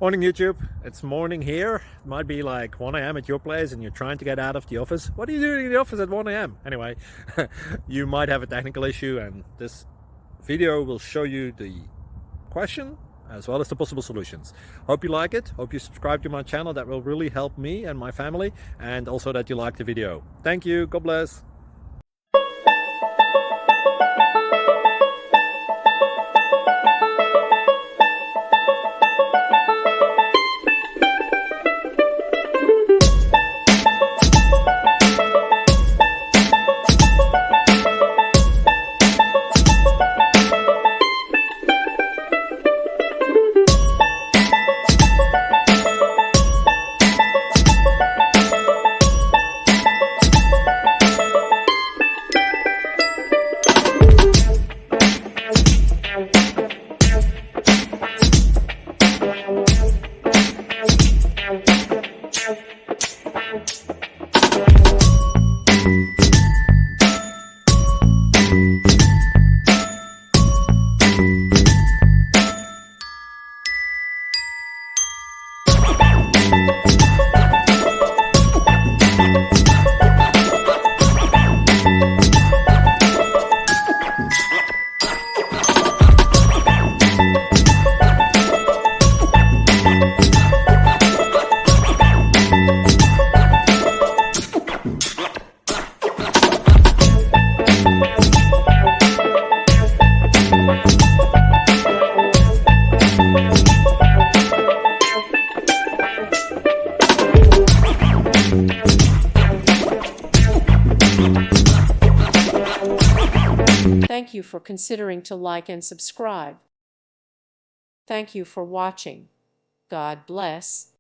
Morning YouTube, it's morning here. It might be like 1 a.m. at your place and you're trying to get out of the office. What are you doing in the office at 1 a.m.? Anyway, you might have a technical issue and this video will show you the question as well as the possible solutions. Hope you like it, hope you subscribe to my channel. That will really help me and my family, and also that you like the video. Thank you, God bless. Thank you for considering to like and subscribe. Thank you for watching. God bless.